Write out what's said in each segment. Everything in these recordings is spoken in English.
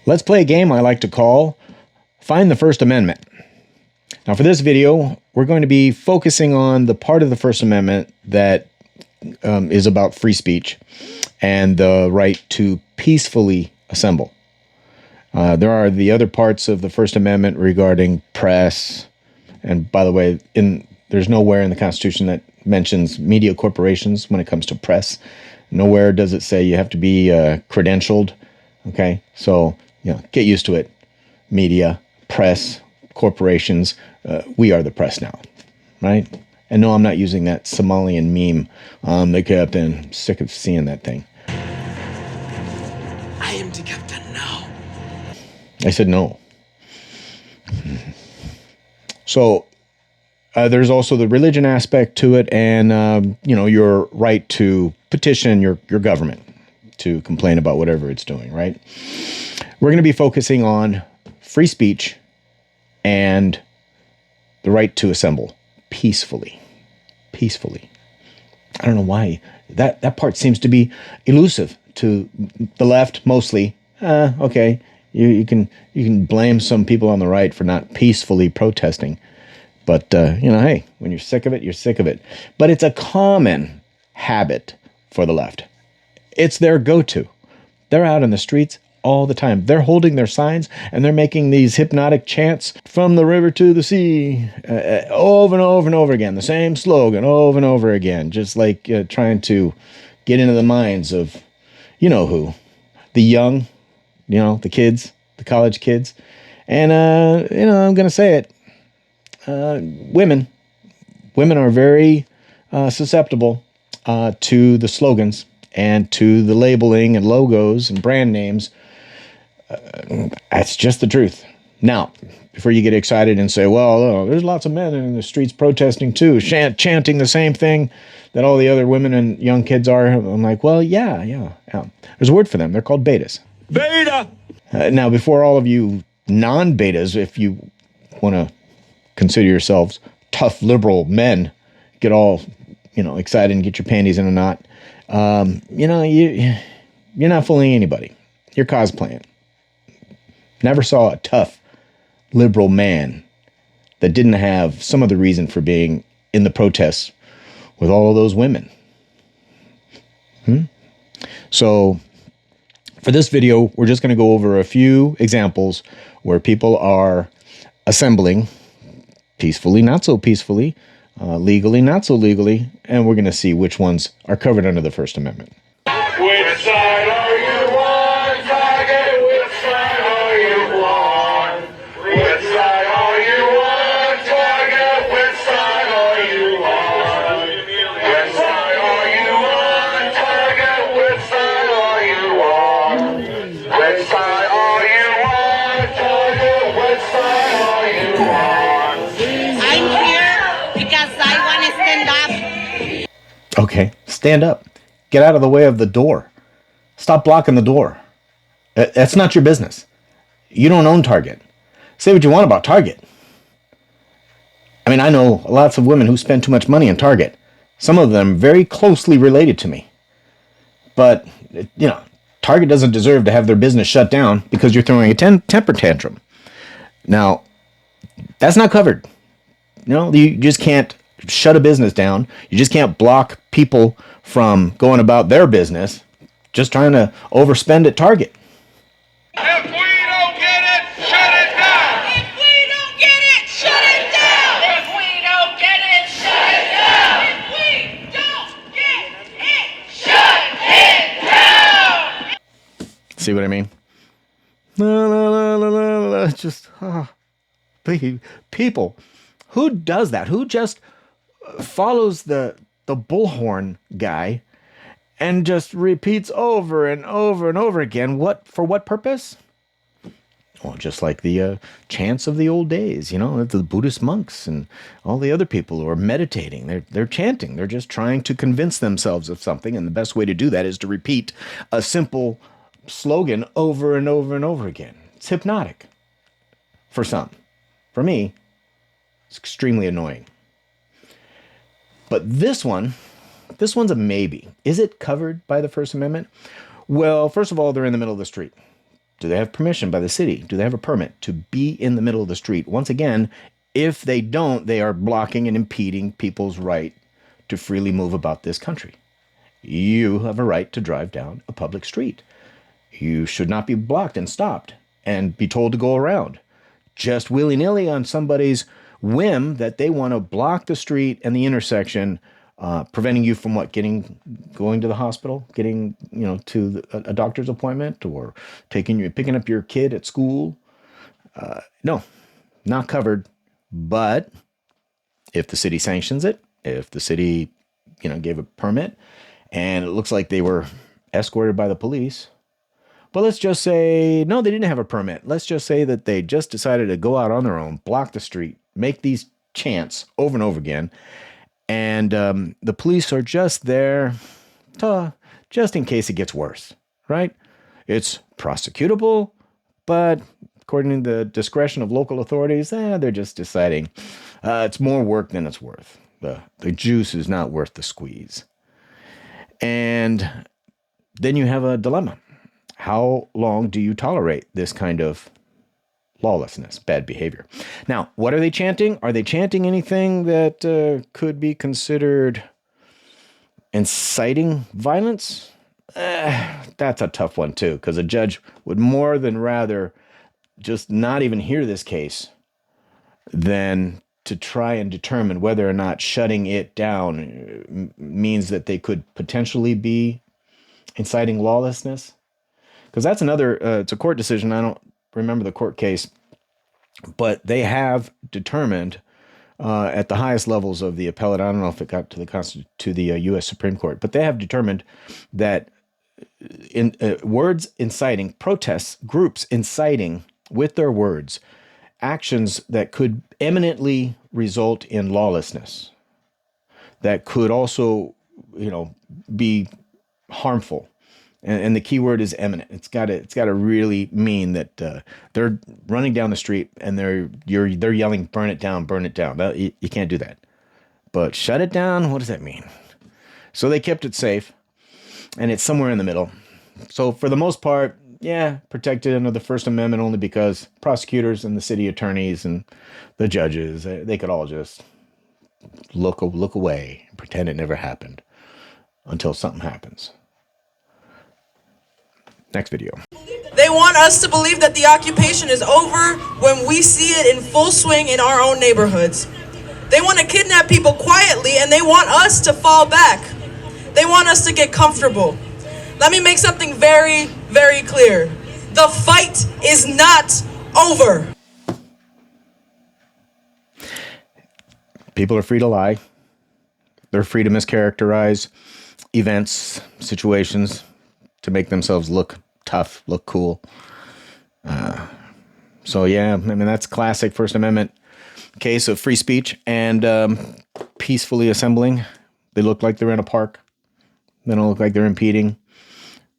Let's play a game I like to call Find the First Amendment. Now, for this video, we're going to be focusing on the part of the First Amendment that is about free speech and the right to peacefully assemble. There are the other parts of the First Amendment regarding press. And by the way, there's nowhere in the Constitution that mentions media corporations when it comes to press. Nowhere does it say you have to be credentialed. Okay, so get used to it. Media, press, corporations, we are the press now, right? And no, I'm not using that Somalian meme. The captain, I'm sick of seeing that thing. I am the captain now. I said no. So there's also the religion aspect to it, and your right to petition your government to complain about whatever it's doing, right? We're going to be focusing on free speech and the right to assemble peacefully. Peacefully. I don't know why that part seems to be elusive to the left mostly. Okay, you can blame some people on the right for not peacefully protesting, but hey, when you're sick of it, you're sick of it. But it's a common habit for the left. It's their go-to. They're out in the streets all the time. They're holding their signs and they're making these hypnotic chants from the river to the sea over and over and over again. The same slogan over and over again, just like trying to get into the minds of who, the young, the kids, the college kids. And I'm going to say it. Women are very susceptible to the slogans and to the labeling and logos and brand names. That's just the truth. Now, before you get excited and say, well, there's lots of men in the streets protesting too, chanting the same thing that all the other women and young kids are. I'm like, well, yeah. There's a word for them. They're called betas. Beta! Now, before all of you non-betas, if you want to consider yourselves tough liberal men, get all excited and get your panties in a knot, you're not fooling anybody. You're cosplaying. Never saw a tough liberal man that didn't have some other reason for being in the protests with all of those women. So for this video, we're just going to go over a few examples where people are assembling peacefully, not so peacefully, legally, not so legally, and we're going to see which ones are covered under the First Amendment. Which side are you on, Target? Which side are you on? Which side are you on, Target? Which side are you on? Which side are you on, Target? Which side are you on? Which side are you on, Target? Which side are you on? I'm here because I want to stand up. Okay, stand up. Get out of the way of the door. Stop blocking the door. That's not your business. You don't own Target. Say what you want about Target. I mean, I know lots of women who spend too much money on Target. Some of them very closely related to me. But, Target doesn't deserve to have their business shut down because you're throwing a temper tantrum. Now, that's not covered. You just can't shut a business down. You just can't block people from going about their business, just trying to overspend at Target. If we don't get it, shut it down! If we don't get it, shut it down. If we don't get it, shut it down! If we don't get it, Shut it down! See what I mean? La, la, la, la, la, la. Just people. Who does that? Who just follows the bullhorn guy and just repeats over and over and over again? For what purpose? Well, just like the chants of the old days, the Buddhist monks and all the other people who are meditating. They're chanting. They're just trying to convince themselves of something, and the best way to do that is to repeat a simple slogan over and over and over again. It's hypnotic for some. For me, it's extremely annoying. But this one's a maybe. Is it covered by the First Amendment? Well, first of all, they're in the middle of the street. Do they have permission by the city? Do they have a permit to be in the middle of the street? Once again, if they don't, they are blocking and impeding people's right to freely move about this country. You have a right to drive down a public street. You should not be blocked and stopped and be told to go around just willy-nilly on somebody's whim that they want to block the street and the intersection, preventing you from going to the hospital, getting, to a doctor's appointment, or picking up your kid at school. No, not covered. But if the city sanctions it, if the city, gave a permit, and it looks like they were escorted by the police, but let's just say, no, they didn't have a permit. Let's just say that they just decided to go out on their own, block the street, make these chants over and over again. And the police are just there just in case it gets worse, right? It's prosecutable, but according to the discretion of local authorities, they're just deciding it's more work than it's worth. The juice is not worth the squeeze. And then you have a dilemma. How long do you tolerate this kind of lawlessness, bad behavior? Now, what are they chanting? Are they chanting anything that could be considered inciting violence? That's a tough one, too, because a judge would more than rather just not even hear this case than to try and determine whether or not shutting it down means that they could potentially be inciting lawlessness. Because that's another, it's a court decision. I don't remember the court case, but they have determined at the highest levels of the appellate, I don't know if it got to the U.S. Supreme Court, but they have determined that in words inciting, protests, groups inciting with their words, actions that could eminently result in lawlessness, that could also, be harmful. And the key word is eminent. It's got to really mean that they're running down the street and they're yelling, "Burn it down, burn it down." You can't do that. But shut it down, what does that mean? So they kept it safe, and it's somewhere in the middle. So for the most part, protected under the First Amendment only because prosecutors and the city attorneys and the judges, they could all just look away and pretend it never happened until something happens. Next video. They want us to believe that the occupation is over when we see it in full swing in our own neighborhoods. They want to kidnap people quietly, and they want us to fall back. They want us to get comfortable. Let me make something very, very clear. The fight is not over. People are free to lie. They're free to mischaracterize events, situations, to make themselves look tough, look cool. That's classic First Amendment case of free speech and peacefully assembling. They look like they're in a park. They don't look like they're impeding.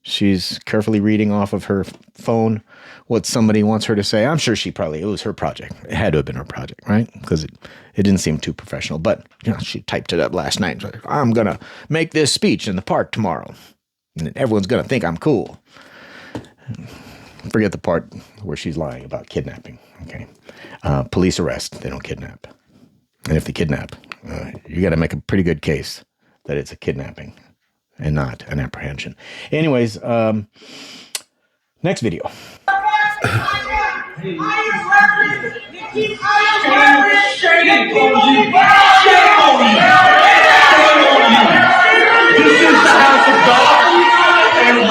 She's carefully reading off of her phone what somebody wants her to say. I'm sure it was her project. It had to have been her project, right? Because it didn't seem too professional. But she typed it up last night. Like, I'm going to make this speech in the park tomorrow. And everyone's going to think I'm cool. Forget the part where she's lying about kidnapping. Okay. Police arrest. They don't kidnap. And if they kidnap, you got to make a pretty good case that it's a kidnapping and not an apprehension. Anyways, next video. This is the house of God, and we're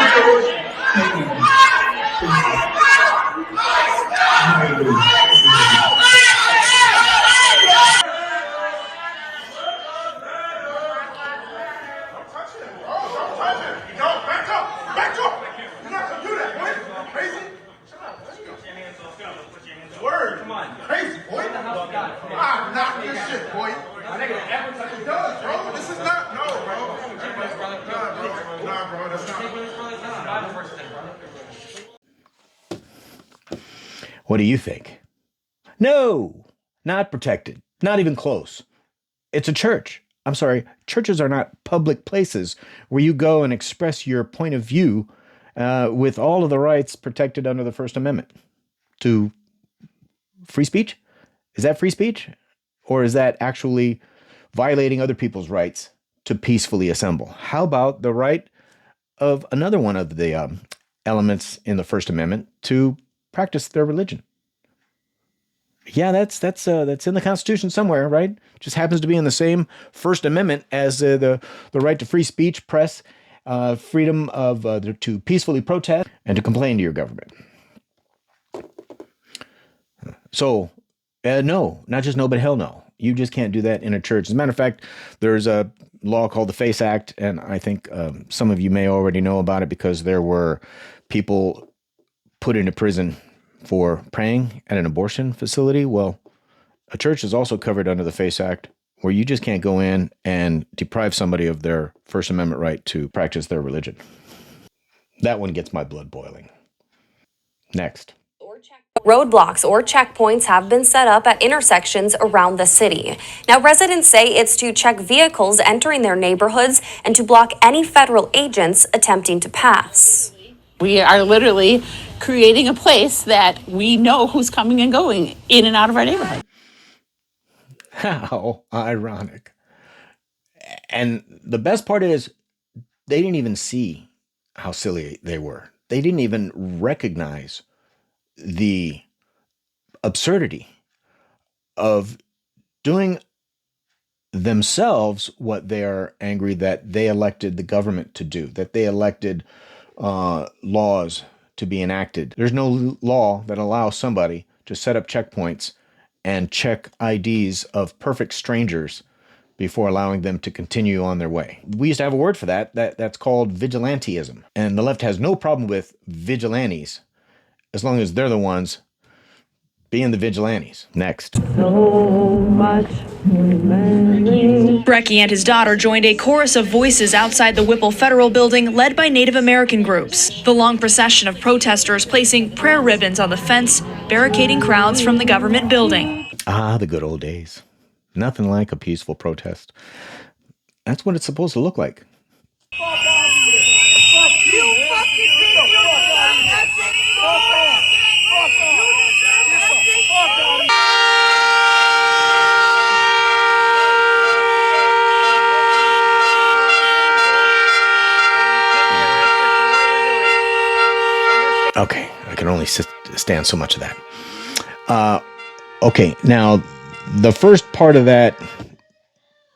back up! You're not gonna do that, boy! Crazy? Word! Come on. Crazy, boy! Ah, knock this shit, boy! It does, bro! This is not... No, bro! Nah, bro, that's not... What do you think? No! Not protected. Not even close. It's a church. I'm sorry, churches are not public places where you go and express your point of view with all of the rights protected under the First Amendment to free speech. Is that free speech? Or is that actually violating other people's rights to peacefully assemble? How about the right of another one of the elements in the First Amendment to practice their religion? Yeah, that's in the Constitution somewhere, right? Just happens to be in the same First Amendment as the right to free speech, press, freedom of to peacefully protest and to complain to your government. So, no, not just no, but hell no. You just can't do that in a church. As a matter of fact, there's a law called the FACE Act, and I think some of you may already know about it because there were people put into prison for praying at an abortion facility. Well, a church is also covered under the FACE Act, where you just can't go in and deprive somebody of their First Amendment right to practice their religion. That one gets my blood boiling. Next. Roadblocks or checkpoints have been set up at intersections around the city. Now, residents say it's to check vehicles entering their neighborhoods and to block any federal agents attempting to pass. We are literally creating a place that we know who's coming and going in and out of our neighborhood. How ironic. And the best part is they didn't even see how silly they were. They didn't even recognize the absurdity of doing themselves what they are angry that they elected the government to do, that they elected laws to be enacted. There's no law that allows somebody to set up checkpoints and check IDs of perfect strangers before allowing them to continue on their way. We used to have a word for that. That's called vigilantism. And the left has no problem with vigilantes as long as they're the ones being the vigilantes. Next. Brecky and his daughter joined a chorus of voices outside the Whipple Federal Building led by Native American groups. The long procession of protesters placing prayer ribbons on the fence, barricading crowds from the government building. Ah, the good old days. Nothing like a peaceful protest. That's what it's supposed to look like. Okay, I can only stand so much of that. Okay, now the first part of that,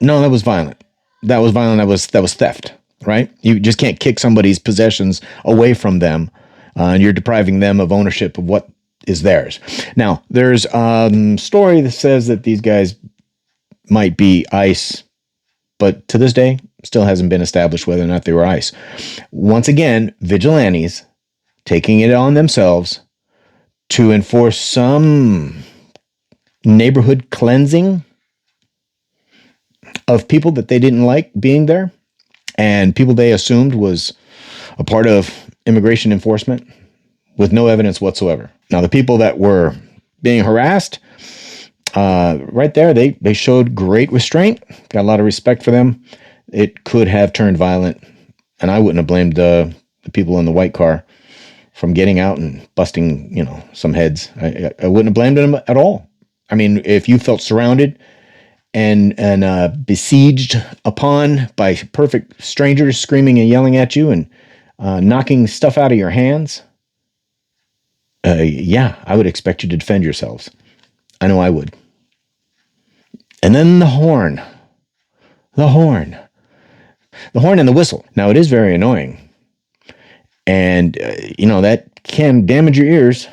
no, that was violent. That was violent. That was theft, right? You just can't kick somebody's possessions away from them, and you're depriving them of ownership of what is theirs. Now, there's a story that says that these guys might be ICE, but to this day, still hasn't been established whether or not they were ICE. Once again, vigilantes taking it on themselves to enforce some neighborhood cleansing of people that they didn't like being there and people they assumed was a part of immigration enforcement with no evidence whatsoever. Now, the people that were being harassed, right there, they showed great restraint. Got a lot of respect for them. It could have turned violent, and I wouldn't have blamed the people in the white car from getting out and busting, some heads. I wouldn't have blamed them at all. I mean, if you felt surrounded and besieged upon by perfect strangers screaming and yelling at you and knocking stuff out of your hands, yeah, I would expect you to defend yourselves. I know I would. And then the horn and the whistle. Now, it is very annoying. And, that can damage your ears.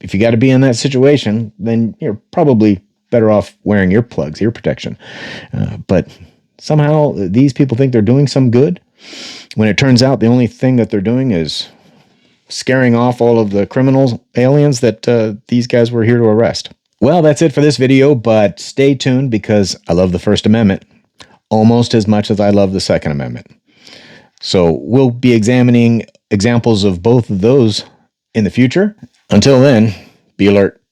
If you got to be in that situation, then you're probably better off wearing earplugs, ear protection. But somehow these people think they're doing some good when it turns out the only thing that they're doing is scaring off all of the criminals, aliens that these guys were here to arrest. Well, that's it for this video, but stay tuned because I love the First Amendment almost as much as I love the Second Amendment. So we'll be examining examples of both of those in the future. Until then, be alert.